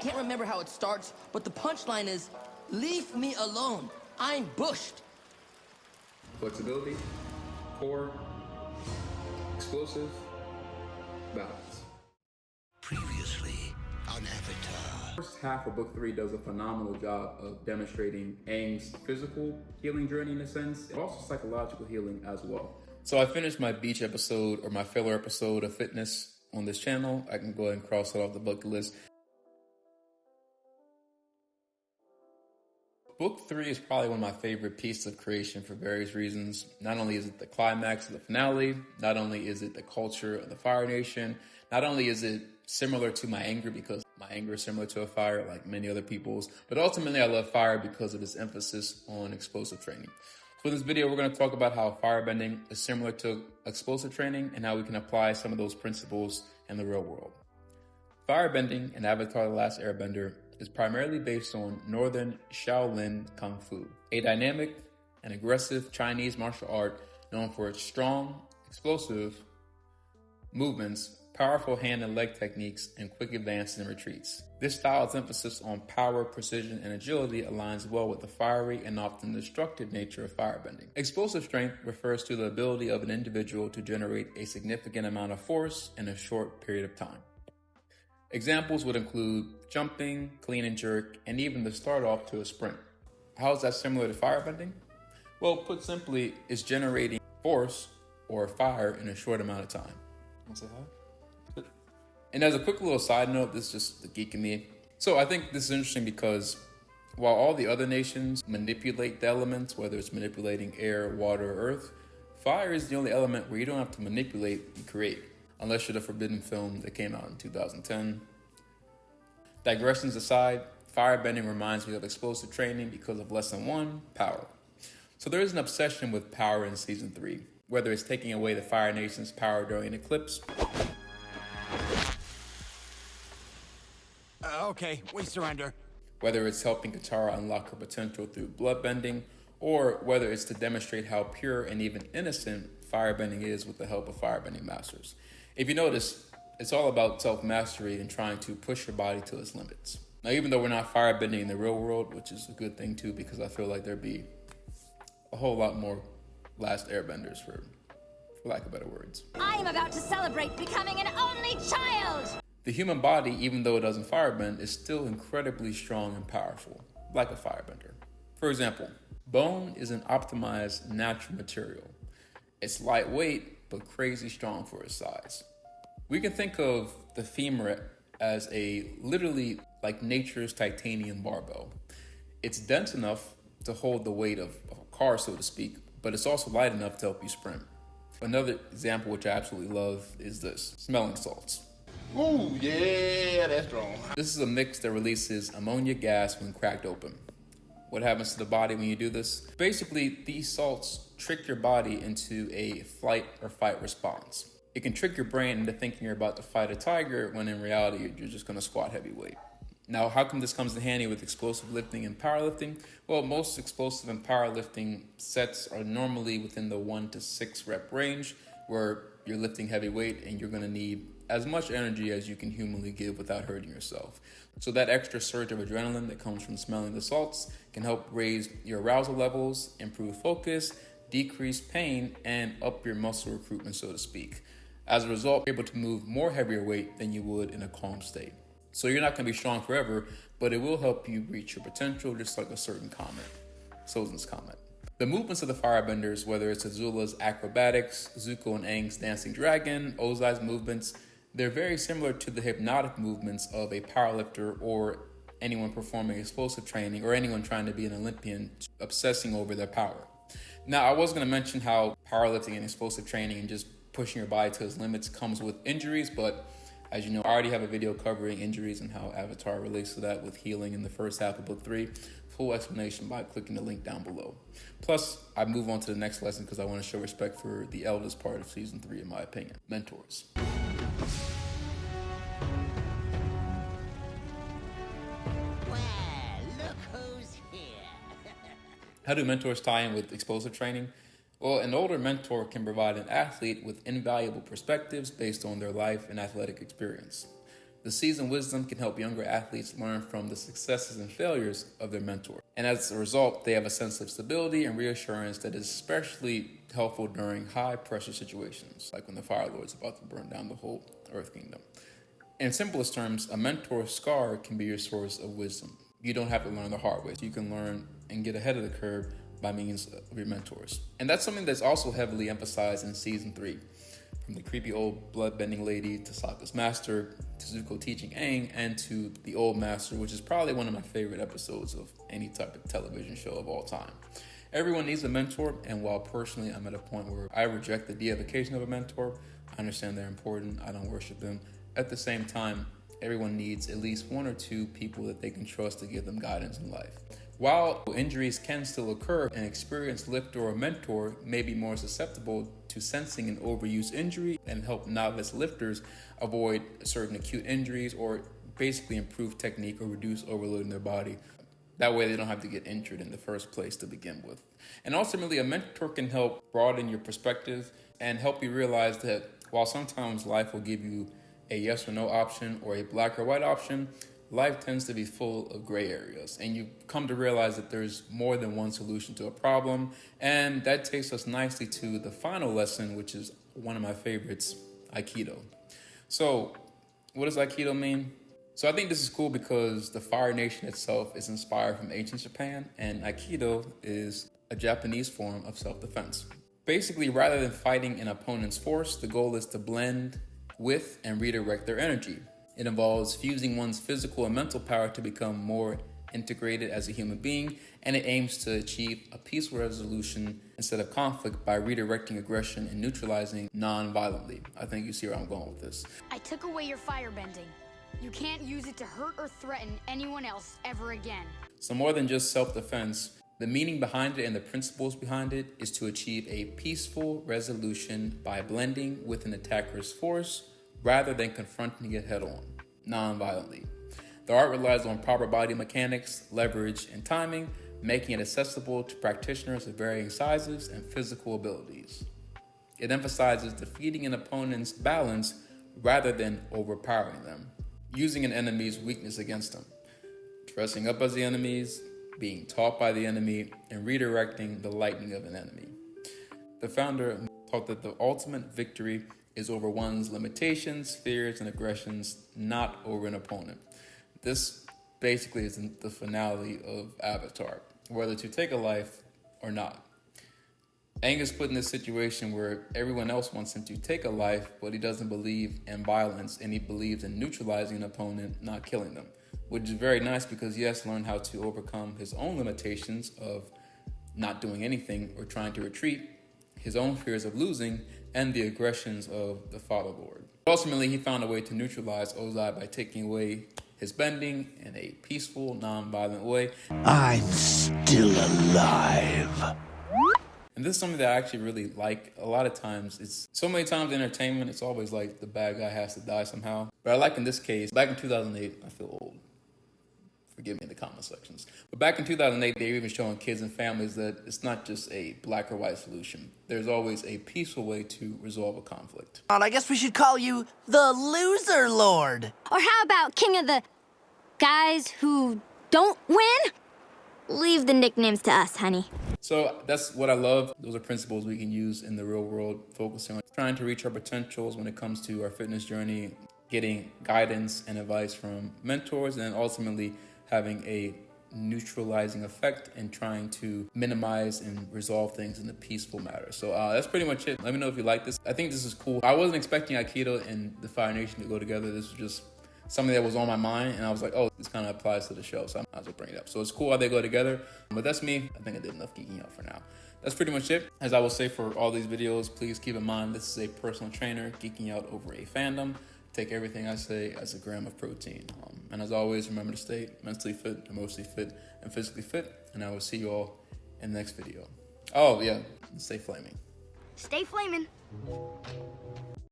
can't remember how it starts, but the punchline is, leave me alone. I'm bushed. Flexibility, core, explosive, balance. Previously on Avatar. The first half of book 3 does a phenomenal job of demonstrating Aang's physical healing journey in a sense, and also psychological healing as well. So I finished my beach episode, or my filler episode of fitness on this channel. I can go ahead and cross it off the bucket list. Book 3 is probably one of my favorite pieces of creation for various reasons. Not only is it the climax of the finale, not only is it the culture of the Fire Nation, not only is it similar to my anger because my anger is similar to a fire like many other people's, but ultimately I love fire because of its emphasis on explosive training. So in this video, we're going to talk about how firebending is similar to explosive training and how we can apply some of those principles in the real world. Firebending in Avatar: The Last Airbender is primarily based on Northern Shaolin Kung Fu, a dynamic and aggressive Chinese martial art known for its strong, explosive movements, powerful hand and leg techniques, and quick advances and retreats. This style's emphasis on power, precision, and agility aligns well with the fiery and often destructive nature of firebending. Explosive strength refers to the ability of an individual to generate a significant amount of force in a short period of time. Examples would include jumping, clean and jerk, and even the start off to a sprint. How is that similar to firebending? Well, put simply, it's generating force or fire in a short amount of time. Want to say hi? And as a quick little side note, this is just the geek in me. So I think this is interesting because while all the other nations manipulate the elements, whether it's manipulating air, water, or earth, fire is the only element where you don't have to manipulate, you create. Unless you're the Forbidden film that came out in 2010. Digressions aside, firebending reminds me of explosive training because of lesson 1, power. So there is an obsession with power in season 3, whether it's taking away the Fire Nation's power during an eclipse. Okay, we surrender. Whether it's helping Katara unlock her potential through bloodbending, or whether it's to demonstrate how pure and even innocent firebending is with the help of firebending masters. If you notice, it's all about self-mastery and trying to push your body to its limits. Now, even though we're not firebending in the real world, which is a good thing too, because I feel like there'd be a whole lot more Last Airbenders for lack of better words. I am about to celebrate becoming an only child! The human body, even though it doesn't firebend, is still incredibly strong and powerful, like a firebender. For example, bone is an optimized natural material. It's lightweight, but crazy strong for its size. We can think of the femur as literally like nature's titanium barbell. It's dense enough to hold the weight of a car, so to speak, but it's also light enough to help you sprint. Another example which I absolutely love is this, smelling salts. Ooh, yeah, that's strong. This is a mix that releases ammonia gas when cracked open. What happens to the body when you do this? Basically, these salts trick your body into a flight or fight response. It can trick your brain into thinking you're about to fight a tiger when in reality you're just going to squat heavy weight. Now, how come this comes in handy with explosive lifting and powerlifting? Well, most explosive and powerlifting sets are normally within the 1 to 6 rep range, where you're lifting heavy weight and you're going to need as much energy as you can humanly give without hurting yourself. So that extra surge of adrenaline that comes from smelling the salts can help raise your arousal levels, improve focus, decrease pain, and up your muscle recruitment, so to speak. As a result, you're able to move more heavier weight than you would in a calm state. So you're not going to be strong forever, but it will help you reach your potential, just like a certain comet, Sozin's comet. The movements of the firebenders, whether it's Azula's acrobatics, Zuko and Aang's dancing dragon, Ozai's movements, they're very similar to the hypnotic movements of a powerlifter or anyone performing explosive training or anyone trying to be an Olympian obsessing over their power. Now, I was going to mention how powerlifting and explosive training and just pushing your body to its limits comes with injuries, but as you know, I already have a video covering injuries and how Avatar relates to that with healing in the first half of book 3. Full explanation by clicking the link down below. Plus, I move on to the next lesson because I want to show respect for the eldest part of season 3, in my opinion, mentors. Well, look who's here. How do mentors tie in with explosive training? Well, an older mentor can provide an athlete with invaluable perspectives based on their life and athletic experience. The seasoned wisdom can help younger athletes learn from the successes and failures of their mentor. And as a result, they have a sense of stability and reassurance that is especially helpful during high-pressure situations, like when the Fire Lord's about to burn down the whole Earth Kingdom. In simplest terms, a mentor's scar can be your source of wisdom. You don't have to learn the hard way. You can learn and get ahead of the curve by means of your mentors. And that's something that's also heavily emphasized in Season 3. From the creepy old blood-bending lady to Sokka's master, to Zuko teaching Aang, and to the old master, which is probably one of my favorite episodes of any type of television show of all time. Everyone needs a mentor, and while personally I'm at a point where I reject the deification of a mentor, I understand they're important, I don't worship them. At the same time, everyone needs at least one or two people that they can trust to give them guidance in life. While injuries can still occur, an experienced lifter or mentor may be more susceptible to sensing an overuse injury and help novice lifters avoid certain acute injuries or basically improve technique or reduce overload in their body. That way they don't have to get injured in the first place to begin with. And ultimately, a mentor can help broaden your perspective and help you realize that while sometimes life will give you a yes or no option or a black or white option, life tends to be full of gray areas, and you come to realize that there's more than one solution to a problem. And that takes us nicely to the final lesson, which is one of my favorites, Aikido. So what does Aikido mean? So I think this is cool because the Fire Nation itself is inspired from ancient Japan, and Aikido is a Japanese form of self-defense. Basically, rather than fighting an opponent's force, the goal is to blend with and redirect their energy. It involves fusing one's physical and mental power to become more integrated as a human being, and it aims to achieve a peaceful resolution instead of conflict by redirecting aggression and neutralizing non-violently. I think you see where I'm going with this. I took away your firebending. You can't use it to hurt or threaten anyone else ever again. So more than just self-defense, the meaning behind it and the principles behind it is to achieve a peaceful resolution by blending with an attacker's force rather than confronting it head-on, non-violently. The art relies on proper body mechanics, leverage, and timing, making it accessible to practitioners of varying sizes and physical abilities. It emphasizes defeating an opponent's balance rather than overpowering them, using an enemy's weakness against them, dressing up as the enemies, being taught by the enemy, and redirecting the lightning of an enemy. The founder taught that the ultimate victory is over one's limitations, fears, and aggressions, not over an opponent. This basically is the finale of Avatar, whether to take a life or not. Aang is put in this situation where everyone else wants him to take a life, but he doesn't believe in violence, and he believes in neutralizing an opponent, not killing them, which is very nice because he has to learn how to overcome his own limitations of not doing anything or trying to retreat, his own fears of losing, and the aggressions of the Father Lord. Ultimately, he found a way to neutralize Ozai by taking away his bending in a peaceful, non-violent way. I'm still alive. And this is something that I actually really like. A lot of times, it's so many times in entertainment, it's always like the bad guy has to die somehow. But I like in this case, back in 2008, I feel old. Forgive me in the comment sections. But back in 2008, they were even showing kids and families that it's not just a black or white solution. There's always a peaceful way to resolve a conflict. I guess we should call you the Loser Lord. Or how about King of the guys who don't win? Leave the nicknames to us, honey. So that's what I love. Those are principles we can use in the real world, focusing on trying to reach our potentials when it comes to our fitness journey, getting guidance and advice from mentors, and then ultimately having a neutralizing effect and trying to minimize and resolve things in a peaceful manner. So that's pretty much it. Let me know if you like this. I think this is cool. I wasn't expecting Aikido and the Fire Nation to go together. This was just something that was on my mind, and I was like, oh, this kind of applies to the show, so I might as well bring it up. So it's cool how they go together, but that's me. I think I did enough geeking out for now. That's pretty much it. As I will say for all these videos, please keep in mind this is a personal trainer geeking out over a fandom. Take everything I say as a gram of protein. And as always, remember to stay mentally fit, emotionally fit, and physically fit. And I will see you all in the next video. Oh, yeah, stay flaming. Stay flaming.